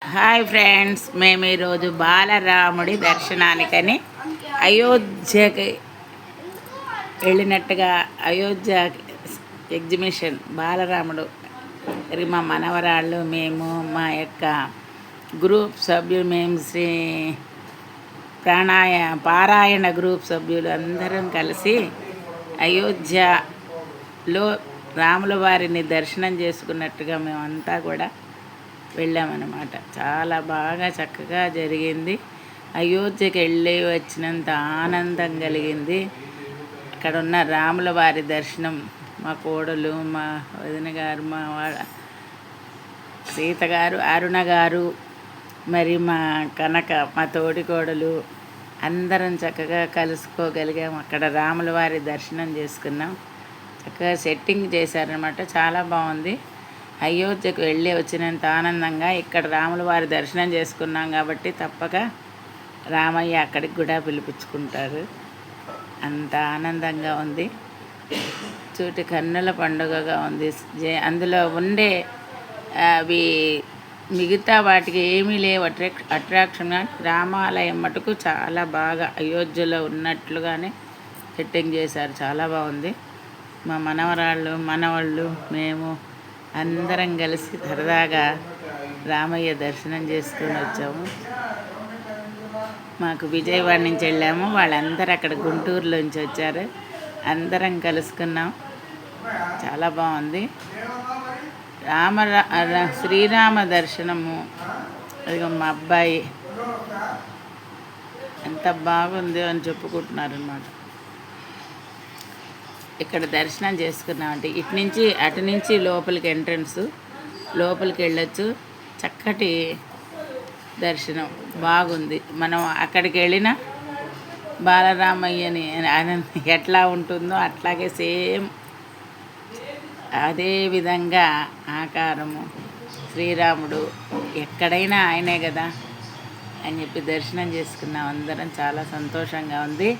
Hi friends, మేము ఈరోజు బాలరాముడి దర్శనానికని అయోధ్యకి వెళ్ళినట్టుగా Ayodhya exhibition బాలరాముడు మా మనవరాళ్ళు మేము మా యొక్క గ్రూప్ సభ్యులు మేము శ్రీ పారాయణ గ్రూప్ సభ్యులు అందరం కలిసి అయోధ్యలో రాముల వారిని దర్శనం చేసుకున్నట్టుగా మేమంతా కూడా వెళ్ళామన్నమాట. చాలా బాగా చక్కగా జరిగింది. అయోధ్యకి వెళ్ళి వచ్చినంత ఆనందం కలిగింది. అక్కడ ఉన్న రాముల వారి దర్శనం మా కోడలు, మా వదిన గారు, మా సీత గారు, అరుణ గారు, మరి మా కనక, మా తోడి కోడలు అందరం చక్కగా కలుసుకోగలిగాం. అక్కడ రాముల వారి దర్శనం చేసుకున్నాం. చక్కగా సెట్టింగ్ చేశారనమాట. చాలా బాగుంది. అయోధ్యకు వెళ్ళి వచ్చినంత ఆనందంగా ఇక్కడ రాముల వారి దర్శనం చేసుకున్నాం కాబట్టి తప్పక రామయ్య అక్కడికి కూడా పిలిపించుకుంటారు. అంత ఆనందంగా ఉంది. చూటి కన్నుల పండుగగా ఉంది. అందులో ఉండే అవి మిగతా వాటికి ఏమీ లేవు అట్రాక్షన్. రామాలయం మటుకు చాలా బాగా అయోధ్యలో ఉన్నట్లుగానే సెట్టింగ్ చేశారు. చాలా బాగుంది. మా మనవరాళ్ళు, మనవాళ్ళు, మేము అందరం కలిసి సరదాగా రామయ్య దర్శనం చేసుకొని వచ్చాము. మాకు విజయవాడ నుంచి వెళ్ళాము. వాళ్ళందరూ అక్కడ గుంటూరులోంచి వచ్చారు. అందరం కలుసుకున్నాం. చాలా బాగుంది. శ్రీరామ దర్శనము. అది మా అబ్బాయి ఎంత బాగుందో అని చెప్పుకుంటున్నారనమాట. ఇక్కడ దర్శనం చేసుకున్నామంటే అటు నుంచి లోపలికి ఎంట్రన్స్, లోపలికి వెళ్ళొచ్చు. చక్కటి దర్శనం బాగుంది. మనం అక్కడికి వెళ్ళిన బాలరామయ్యని ఎట్లా ఉంటుందో అట్లాగే సేమ్ అదే విధంగా ఆకారము శ్రీరాముడు ఎక్కడైనా ఆయనే కదా అని చెప్పి దర్శనం చేసుకున్నాం. అందరం చాలా సంతోషంగా ఉంది.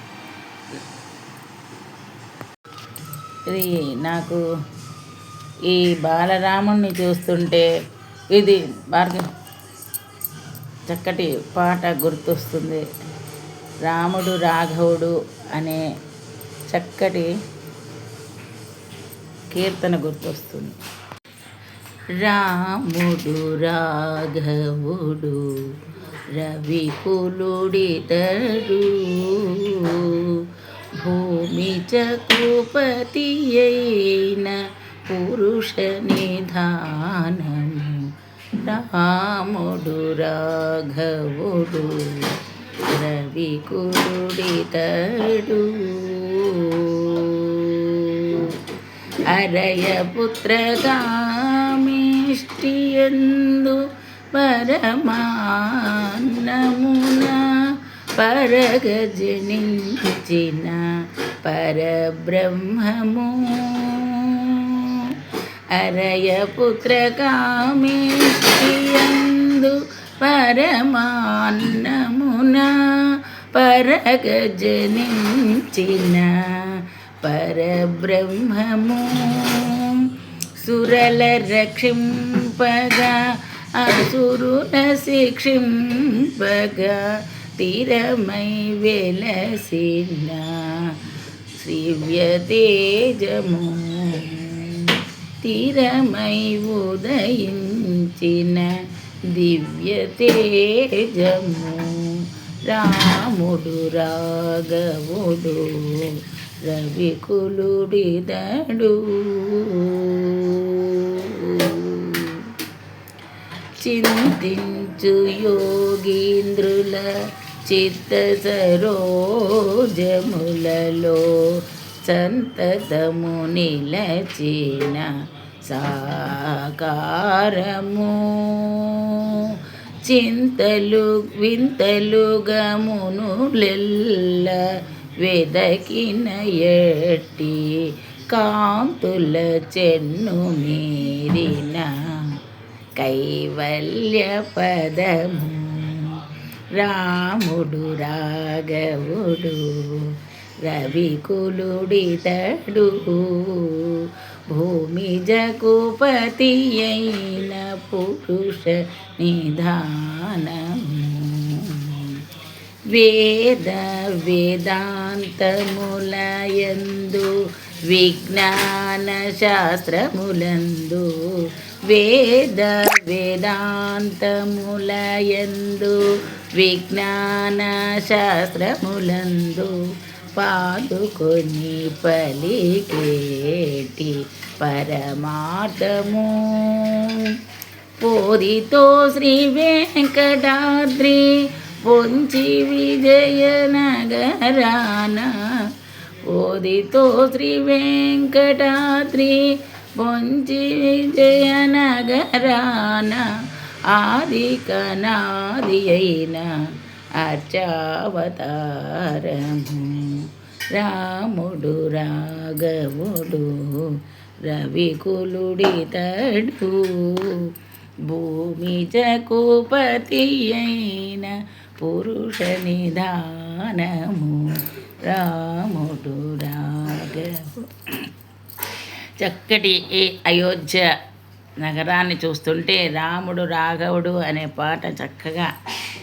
ఇది నాకు ఈ బాలరాముడిని చూస్తుంటే ఇది చక్కటి పాట గుర్తొస్తుంది. రాముడు రాఘవుడు అనే చక్కటి కీర్తన గుర్తొస్తుంది. రాముడు రాఘవుడు రవికులుడితడు, భూమి చకుపతి అయిన పురుష నిధానము. రాముడు రాఘవుడు రవికులుడితడు, అరయపుత్రగామిష్టియందు పరమాన్నమున పరగజనించిన పరబ్రహ్మము. అరయపుత్రకామేష్టియందు పరమాన్నమున పరగజనించిన పరబ్రహ్మము. సురల రక్షింపగా అసురుల శిక్షింపగా తీరమై వెలసిన శ్రీవ్య తేజము. తీరమై ఉదయించిన దివ్య తేజము. రాముడు రాఘవుడు రవికులుడితడు. చింతించు యోగీంద్రుల చిత్త సరోజములలో సంతతము నిలచిన సాకారము. చింతలు వింతలుగా మునులెల్ల వెదకిన ఎట్టి కాంతుల చెన్ను మీరిన కైవల్య పదము. రాముడు రాఘవుడు రవికులుడితడు, భూమిజకుపతి అయిన పురుష నిధానము వేద వేదాంతములయందు విజ్ఞాన శాస్త్రములందు వేద వేదాంతములయందు విజ్ఞాన శాస్త్రములందు పాదుకొని పలికేటి పరమార్థము పోదితో శ్రీ వెంకటాద్రి పొంచి విజయనగరాన ఓదితో శ్రీ వెంకటాద్రి పొంచి విజయనగరాన ఆది కనాది అయిన అర్చావతారము రాముడు రాఘవుడు రవికులుడితడు భూమిజకుపతి అయిన పురుష నిధానము రాముడు రాఘవుడు. చక్కటి ఈ అయోధ్య నగరాన్ని చూస్తుంటే రాముడు రాఘవుడు అనే పాట చక్కగా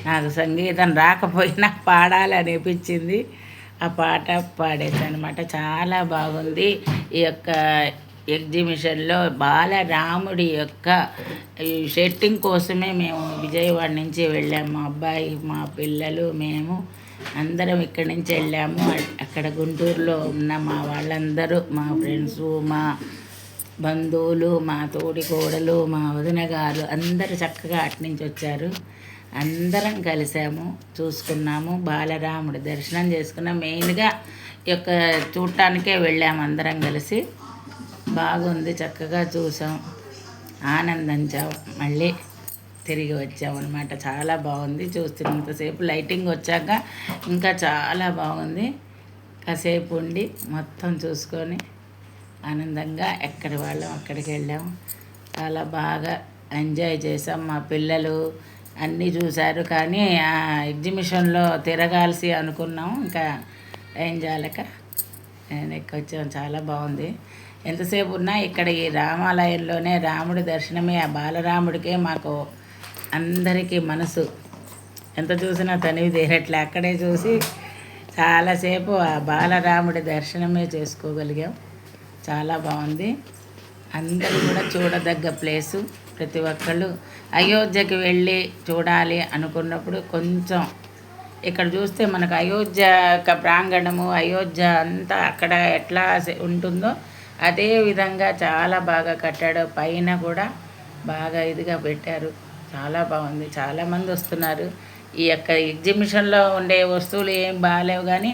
నాకు సంగీతం రాకపోయినా పాడాలి అనిపించింది. ఆ పాట పాడేసాను అనమాట. చాలా బాగుంది. ఈ యొక్క ఎగ్జిబిషన్లో బాలరాముడి యొక్క సెట్టింగ్ కోసమే మేము విజయవాడ నుంచి వెళ్ళాము. మా అబ్బాయి, మా పిల్లలు, మేము అందరం ఇక్కడి నుంచి వెళ్ళాము. అక్కడ గుంటూరులో ఉన్న మా వాళ్ళందరూ, మా ఫ్రెండ్సు, మా బంధువులు, మా తోడి కోడలు, మా వదిన గారు అందరూ చక్కగా అటు నుంచి వచ్చారు. అందరం కలిసాము, చూసుకున్నాము, బాలరాముడి దర్శనం చేసుకున్నాం. మెయిన్గా ఈ యొక్క చూడటానికే వెళ్ళాము అందరం కలిసి. బాగుంది, చక్కగా చూసాం, ఆనందించాం, మళ్ళీ తిరిగి వచ్చామన్నమాట. చాలా బాగుంది. చూస్తున్నంతసేపు లైటింగ్ వచ్చాక ఇంకా చాలా బాగుంది. కాసేపు ఉండి మొత్తం చూసుకొని ఆనందంగా ఎక్కడి వాళ్ళం అక్కడికి వెళ్ళాము. చాలా బాగా ఎంజాయ్ చేసాం. మా పిల్లలు అన్నీ చూశారు. కానీ ఆ ఎగ్జిబిషన్లో తిరగాల్సి అనుకున్నాము, ఇంకా ఏం చేయలేక వచ్చాము. చాలా బాగుంది. ఎంతసేపు ఉన్నా ఇక్కడ ఈ రామాలయంలోనే రాముడి దర్శనమే, ఆ బాలరాముడికే మాకు అందరికీ మనసు ఎంత చూసినా తనివి తీరట్లే. అక్కడే చూసి చాలాసేపు ఆ బాలరాముడి దర్శనమే చేసుకోగలిగాం. చాలా బాగుంది. అందరూ కూడా చూడదగ్గ ప్లేసు. ప్రతి ఒక్కళ్ళు అయోధ్యకి వెళ్ళి చూడాలి అనుకున్నప్పుడు కొంచెం ఇక్కడ చూస్తే మనకు అయోధ్య యొక్క ప్రాంగణము, అయోధ్య అంతా అక్కడ ఎట్లా ఉంటుందో అదే విధంగా చాలా బాగా కట్టాడు. పైన కూడా బాగా ఇదిగా పెట్టారు. చాలా బాగుంది. చాలామంది వస్తున్నారు. ఈ యొక్క ఎగ్జిబిషన్లో ఉండే వస్తువులు ఏం బాగాలేవు, కానీ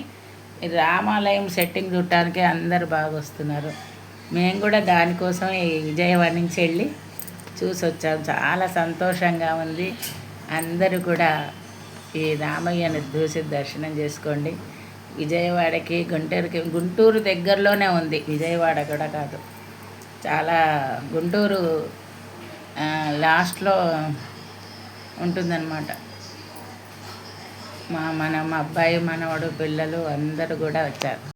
రామాలయం సెట్టింగ్ చూడటానికి అందరు బాగా వస్తున్నారు. మేము కూడా దానికోసం ఈ విజయవాడ నుంచి వెళ్ళి చూసి వచ్చాము. చాలా సంతోషంగా ఉంది. అందరూ కూడా ఈ రామయ్యని చూసి దర్శనం చేసుకోండి. విజయవాడకి గుంటూరు దగ్గరలోనే ఉంది, విజయవాడ కూడా కాదు. చాలా గుంటూరు లాస్ట్లో ఉంటుందన్నమాట. మా అబ్బాయి, మనవడు, పిల్లలు అందరూ కూడా వచ్చారు.